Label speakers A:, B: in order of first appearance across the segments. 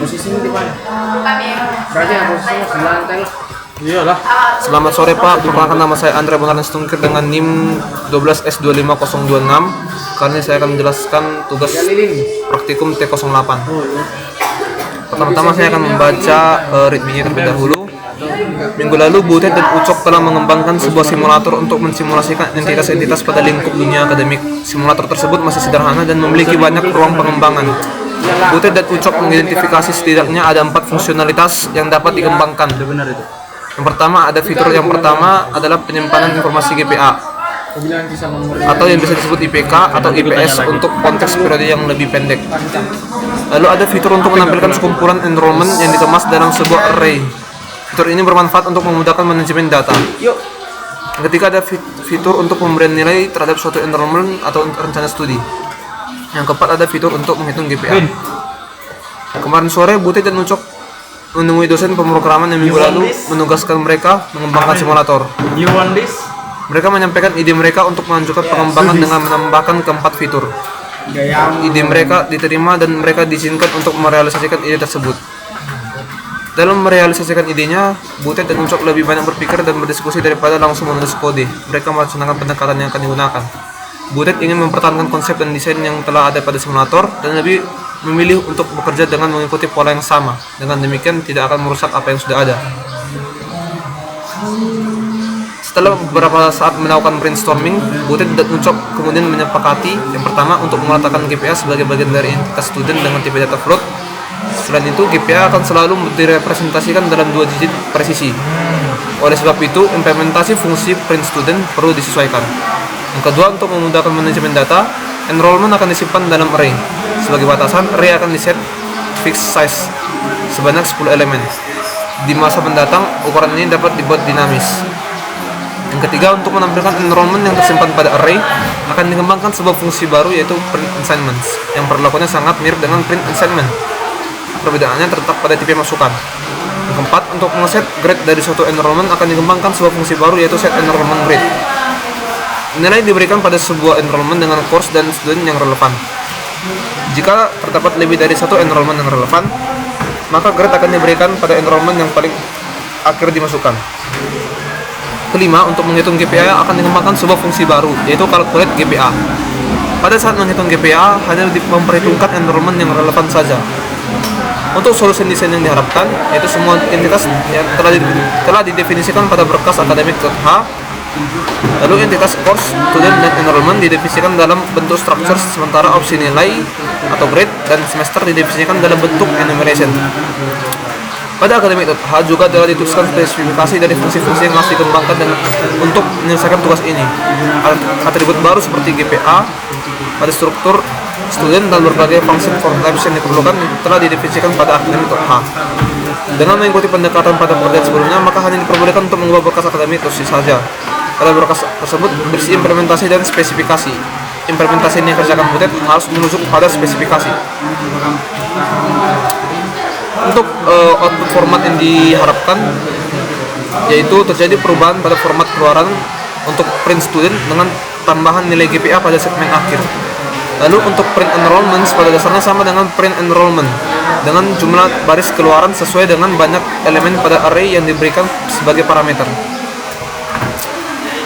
A: Posisinya di mana? Berarti posisinya di lantai lah.
B: Iyalah. Selamat sore Pak, perkenalkan nama saya Andre Bonarnes Tungkir dengan NIM 12S25026. Kali ini saya akan menjelaskan tugas praktikum T08. Pertama-tama saya akan membaca ritmenya terlebih dahulu. Minggu lalu Butet dan Ucok telah mengembangkan sebuah simulator untuk mensimulasikan entitas-entitas pada lingkup dunia akademik. Simulator tersebut masih sederhana dan memiliki banyak ruang pengembangan. Butet dan Ucok mengidentifikasi setidaknya ada 4 fungsionalitas yang dapat dikembangkan. Yang pertama adalah penyimpanan informasi GPA atau yang bisa disebut IPK atau IPS untuk konteks periode yang lebih pendek. Lalu ada fitur untuk menampilkan sekumpulan enrollment yang dikemas dalam sebuah array. Fitur ini bermanfaat untuk memudahkan manajemen data. Yang ketiga ada fitur untuk pemberian nilai terhadap suatu enrollment atau rencana studi. Yang keempat ada fitur untuk menghitung GPA. Kemarin sore Butet dan Ucok menemui dosen pemrograman yang minggu lalu menugaskan mereka mengembangkan simulator. Mereka menyampaikan ide mereka untuk melanjutkan pengembangan dengan menambahkan keempat fitur. Ide mereka diterima dan mereka diizinkan untuk merealisasikan ide tersebut. Dalam merealisasikan idenya, Butet dan Ucok lebih banyak berpikir dan berdiskusi daripada langsung menulis kode. Mereka melaksanakan pendekatan yang akan digunakan. Butet ingin mempertahankan konsep dan desain yang telah ada pada simulator dan lebih memilih untuk bekerja dengan mengikuti pola yang sama. Dengan demikian tidak akan merusak apa yang sudah ada. Setelah beberapa saat melakukan brainstorming, Butet dan Ucok kemudian menyepakati yang pertama untuk meletakkan GPA sebagai bagian dari entitas student dengan tipe data float. Selain itu, GPA akan selalu direpresentasikan dalam 2 digit presisi. Oleh sebab itu, implementasi fungsi print student perlu disesuaikan. Yang kedua, untuk memudahkan manajemen data, enrollment akan disimpan dalam array. Sebagai batasan, array akan diset fixed size sebanyak 10 elemen. Di masa mendatang, ukuran ini dapat dibuat dinamis. Yang ketiga, untuk menampilkan enrollment yang tersimpan pada array, akan dikembangkan sebuah fungsi baru yaitu print assignments, yang perlakuannya sangat mirip dengan print assignment. Perbedaannya terletak pada tipe masukan. Yang keempat, untuk men-set grade dari suatu enrollment akan dikembangkan sebuah fungsi baru yaitu set enrollment grade. Nilai diberikan pada sebuah enrollment dengan course dan student yang relevan. Jika terdapat lebih dari satu enrollment yang relevan, maka grade akan diberikan pada enrollment yang paling akhir dimasukkan. Kelima, untuk menghitung GPA akan dikembangkan sebuah fungsi baru yaitu calculate GPA. Pada saat menghitung GPA, hanya memperhitungkan enrollment yang relevan saja. Untuk solusi desain yang diharapkan, yaitu semua entitas yang telah didefinisikan pada berkas akademik.h. Lalu entitas course, student, dan enrollment didefinisikan dalam bentuk structure, sementara opsi nilai atau grade dan semester didefinisikan dalam bentuk enumeration. Pada akademik.h juga telah dituliskan spesifikasi dari fungsi-fungsi yang harus dikembangkan untuk menyelesaikan tugas ini. Atribut baru seperti GPA pada struktur student dan berbagai function form types yang diperlukan telah didefinisikan pada akademik.h. Dengan mengikuti pendekatan pada pekerjaan sebelumnya, maka hanya diperbolehkan untuk mengubah berkas akademik itu saja. Pada berkas tersebut berisi implementasi dan spesifikasi. Implementasi ini kerjakan Butet harus merujuk pada spesifikasi. Untuk output format yang diharapkan, yaitu terjadi perubahan pada format keluaran untuk print student dengan tambahan nilai GPA pada segmen akhir. Lalu untuk print enrollments pada dasarnya sama dengan print enrollment dengan jumlah baris keluaran sesuai dengan banyak elemen pada array yang diberikan sebagai parameter.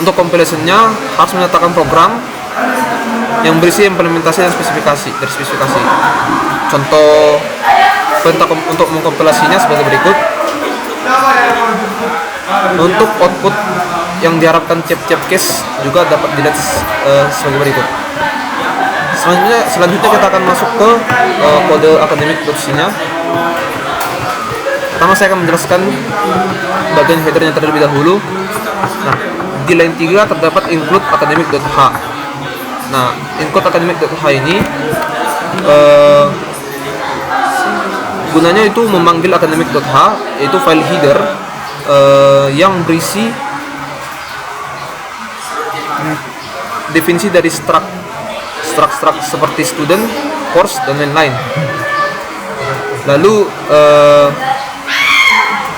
B: Untuk compilation-nya harus menyatakan program yang berisi implementasi dan spesifikasi. Contoh perintah untuk mengkompilasinya sebagai berikut. Untuk output yang diharapkan tiap-tiap case juga dapat dilihat sebagai berikut. Selanjutnya kita akan masuk ke kode akademik.c-nya. Pertama saya akan menjelaskan bagian headernya terlebih dahulu. Nah, di line 3 terdapat include academic.h. Nah, include academic.h ini gunanya itu memanggil academic.h, yaitu file header yang berisi definisi dari struct seperti student, course, dan lain-lain. Lalu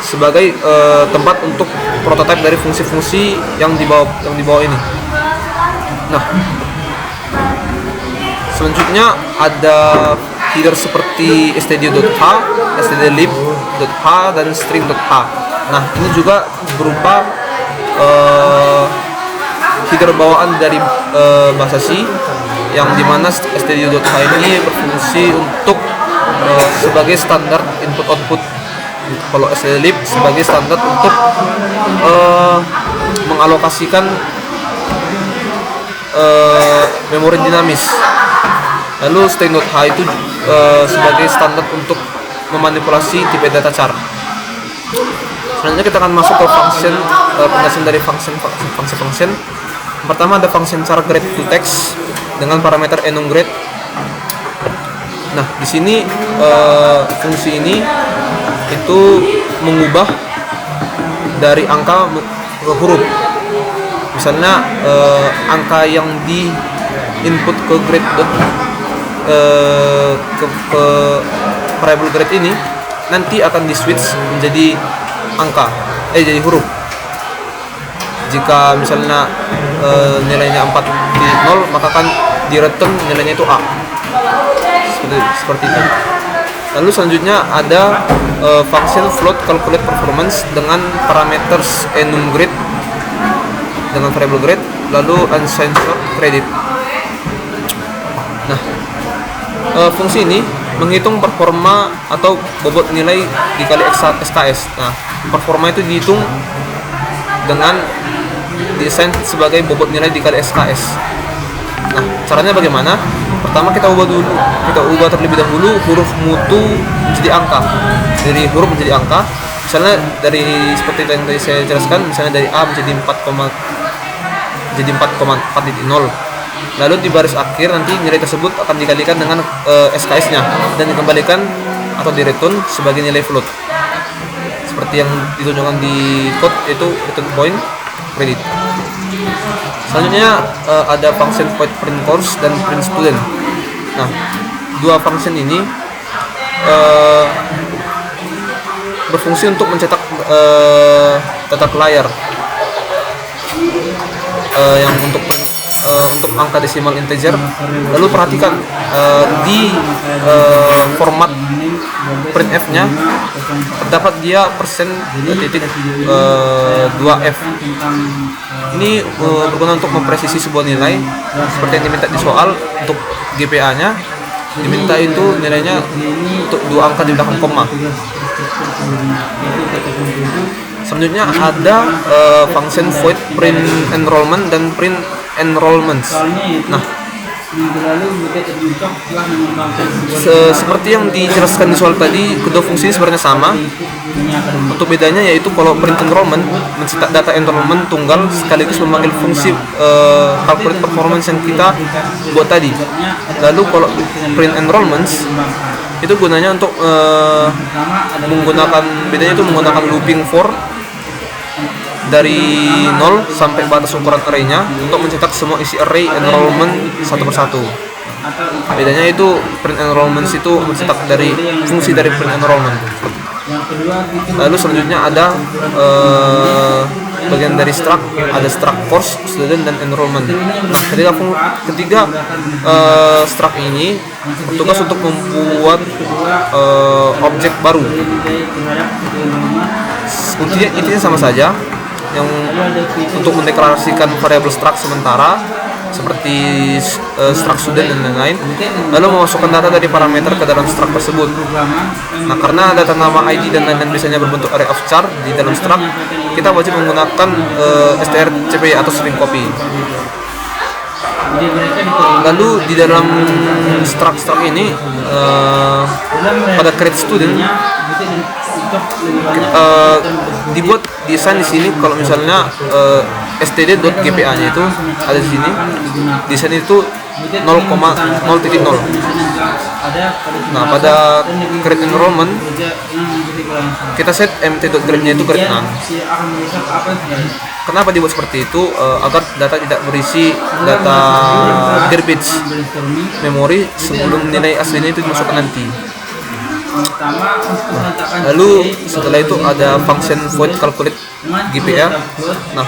B: sebagai tempat untuk prototipe dari fungsi-fungsi yang dibawa ini. Nah, selanjutnya ada header seperti std.h, stdlib.h, dan string.h. Nah, ini juga berupa header bawaan dari bahasa C, yang dimana std.h ini berfungsi untuk sebagai standar input output. Kalau stdlib sebagai standar untuk mengalokasikan memori dinamis. Lalu string.h itu sebagai standar untuk memanipulasi tipe data char. Selanjutnya kita akan masuk ke function, penjelasan dari function. Pertama ada function char grade to text dengan parameter enumGrade. Nah, di sini fungsi ini itu mengubah dari angka ke huruf. Misalnya angka yang di input ke grade ke variable grade ini nanti akan di switch menjadi angka, jadi huruf. Jika misalnya nilainya 4.0, maka kan di return nilainya itu A. Seperti itu. Lalu selanjutnya ada function float calculate performance dengan parameters enumGrade dengan variable grade, lalu uncensored credit. Nah, fungsi ini menghitung performa atau bobot nilai dikali SKS. Nah, performa itu dihitung dengan desain sebagai bobot nilai dikali SKS. Nah, caranya bagaimana? Pertama kita ubah terlebih dahulu huruf mutu menjadi angka. Dari huruf menjadi angka. Misalnya dari seperti yang tadi saya jelaskan, misalnya dari A menjadi 4,4.0. Lalu di baris akhir nanti nilai tersebut akan dikalikan dengan SKS-nya dan dikembalikan atau di return sebagai nilai float. Seperti yang ditunjukkan di code, yaitu return point credit. Selanjutnya ada function void print course dan print student. Nah, dua function ini berfungsi untuk mencetak data ke layar yang untuk angka desimal integer. Lalu perhatikan di format printf-nya terdapat dia %.2f. Ini berguna untuk mempresisi sebuah nilai seperti yang diminta di soal. Untuk GPA-nya diminta itu nilainya untuk 2 angka di belakang koma. Selanjutnya ada function void print enrollment dan print enrollments. Nah, seperti yang dijelaskan di soal tadi, kedua fungsi ini sebenarnya sama. Untuk bedanya yaitu kalau print enrollment mencetak data enrollment tunggal sekaligus memanggil fungsi calculate performance yang kita buat tadi. Lalu kalau print enrollments itu gunanya untuk menggunakan looping for dari 0 sampai batas ukuran array-nya untuk mencetak semua isi array enrollment satu persatu. Bedanya itu print enrollment itu mencetak dari fungsi dari print enrollment. Lalu selanjutnya ada bagian dari struct, ada struct course, student, dan enrollment. Nah, ketiga struct ini bertugas untuk membuat objek baru. Intinya sama saja, yang untuk mendeklarasikan variabel struct sementara seperti struct student dan lain-lain, lalu memasukkan data dari parameter ke dalam struct tersebut. Nah, karena data nama, ID, dan lain-lain biasanya berbentuk array of char di dalam struct, kita wajib menggunakan strcpy atau string copy. Lalu di dalam struct ini pada create student dibuat desain di sini. Kalau misalnya std.gpa-nya itu ada di sini, desain itu 0,0.0. Nah, pada create enrollment kita set mt.grade-nya itu grade 6. Kenapa dibuat seperti itu? Agar data tidak berisi data garbage memori sebelum nilai aslinya itu dimasukkan nanti. Lalu setelah itu ada function void calculate GPA. Nah,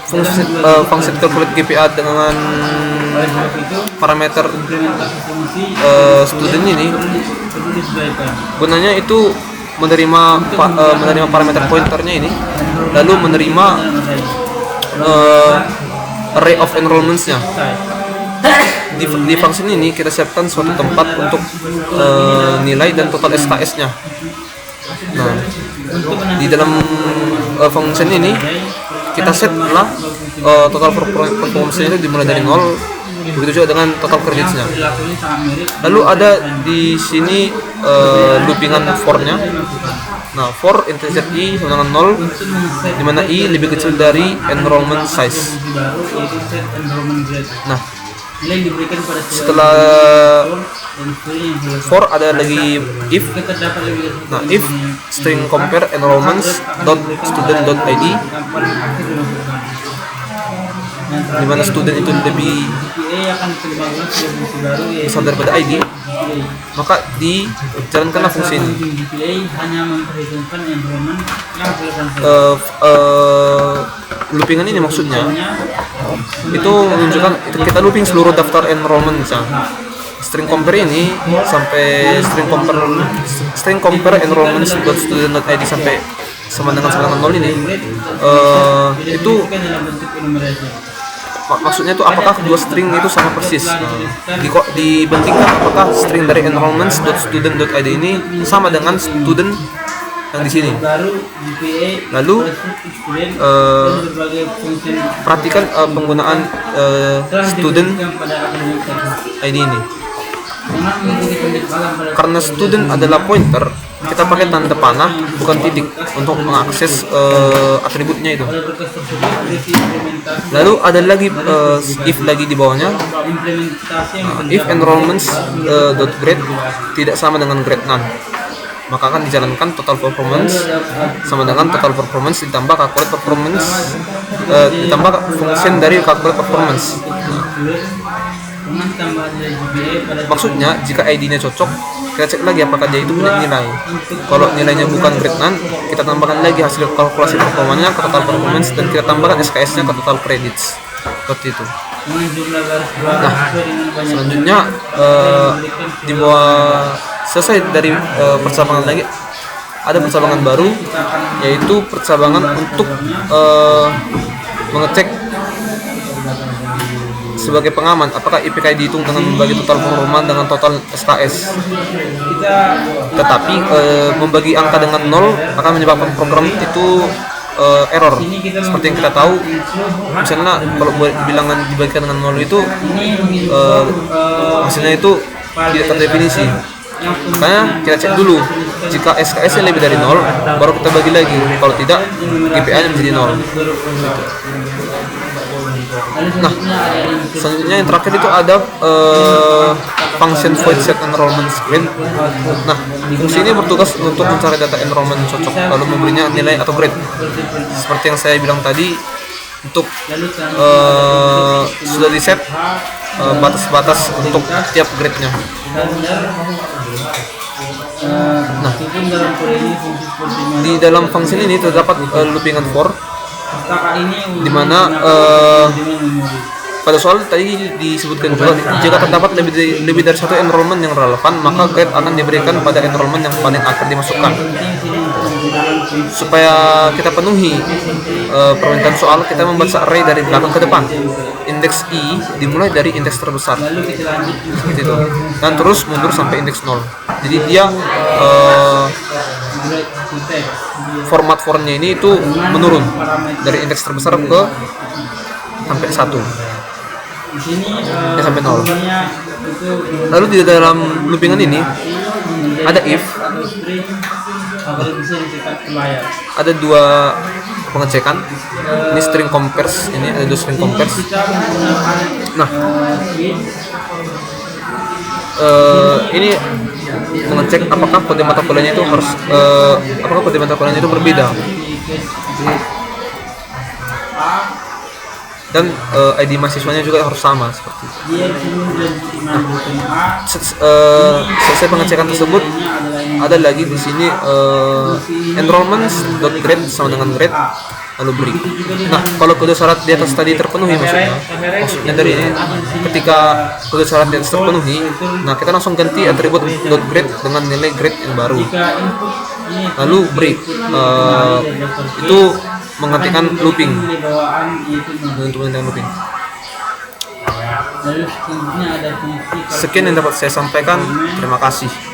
B: function calculate GPA dengan parameter student ini gunanya itu menerima parameter pointernya ini, lalu menerima array of enrollments-nya. Di function ini kita siapkan suatu tempat untuk nilai dan total SKS-nya. Nah, di dalam function ini kita set lah total performance-nya itu dimulai dari 0, begitu juga dengan total credits-nya. Lalu ada di sini loopingan for-nya. Nah, for integer i sama dengan 0, di mana i lebih kecil dari enrollment size. Nah, setelah for ada lagi if. Nah, if string compare enrollments dot student dot id, di mana student itu lebih besar daripada id, maka dijalankanlah fungsi ini. Loopingan ini maksudnya itu menunjukkan kita looping seluruh daftar enrollment misalnya. String compare ini sampai string compare enrollments dot student dot id sampai sama dengan 0 ini itu maksudnya itu apakah dua string itu sama persis. Dibandingkan apakah string dari enrollments dot student dot id ini sama dengan student yang di sini. Lalu perhatikan penggunaan student id ini. Karena student adalah pointer, kita pakai tanda panah bukan titik untuk mengakses atributnya itu. Lalu ada lagi if lagi di bawahnya. If enrollments dot grade tidak sama dengan grade none, maka akan dijalankan total performance sama dengan total performance ditambah calculate performance ditambah function dari calculate performance. Maksudnya jika ID-nya cocok, kita cek lagi apakah dia itu punya nilai. Kalau nilainya bukan grade none, kita tambahkan lagi hasil kalkulasi performanya ke total performance dan kita tambahkan SKS-nya ke total credits. Seperti itu. Nah, selanjutnya di bawah selesai dari percabangan lagi, ada percabangan baru, yaitu percabangan untuk mengecek sebagai pengaman apakah IPK dihitung dengan membagi total pengumuman dengan total SKS. Tetapi membagi angka dengan 0 akan menyebabkan program itu error. Seperti yang kita tahu, misalnya kalau bilangan dibagikan dengan 0 itu hasilnya itu tidak terdefinisi. Makanya kita cek dulu, jika SKS-nya lebih dari 0 baru kita bagi lagi, kalau tidak GPA-nya menjadi 0. Nah, selanjutnya yang terakhir itu ada function void set enrollment screen. Nah, fungsi ini bertugas untuk mencari data enrollment cocok lalu memberinya nilai atau grade. Seperti yang saya bilang tadi, untuk sudah di set batas-batas untuk tiap grade-nya. Nah, di dalam fungsi ini terdapat loopingan for, di mana pada soal tadi disebutkan juga jika terdapat lebih dari satu enrollment yang relevan, maka grade akan diberikan pada enrollment yang paling akhir dimasukkan. Supaya kita penuhi permintaan soal, kita membaca array dari belakang ke depan. Indeks i dimulai dari indeks terbesar, seperti itu, dan terus mundur sampai indeks 0. Jadi dia format formnya ini itu menurun dari indeks terbesar ke sampai 1 sampai 0. Lalu di dalam loopingan ini ada if, ada dua pengecekan. Ini string compares, ini ada dua string compares. Nah, ini mengecek apakah kode mata kuliahnya itu harus apakah kode mata kuliahnya itu berbeda, dan ID mahasiswanya juga harus sama seperti itu. Selesai pengecekan tersebut, ada lagi di sini enrollments.grade sama dengan grade. lalu break. Nah, kalau kedua syarat di atas tadi terpenuhi, maksudnya dari ini, ketika kedua syarat di atas terpenuhi, nah kita langsung ganti atribut .grade dengan nilai grade yang baru. Lalu break, itu menggantikan looping, untuk menggantikan looping. Sekian yang dapat saya sampaikan. Terima kasih.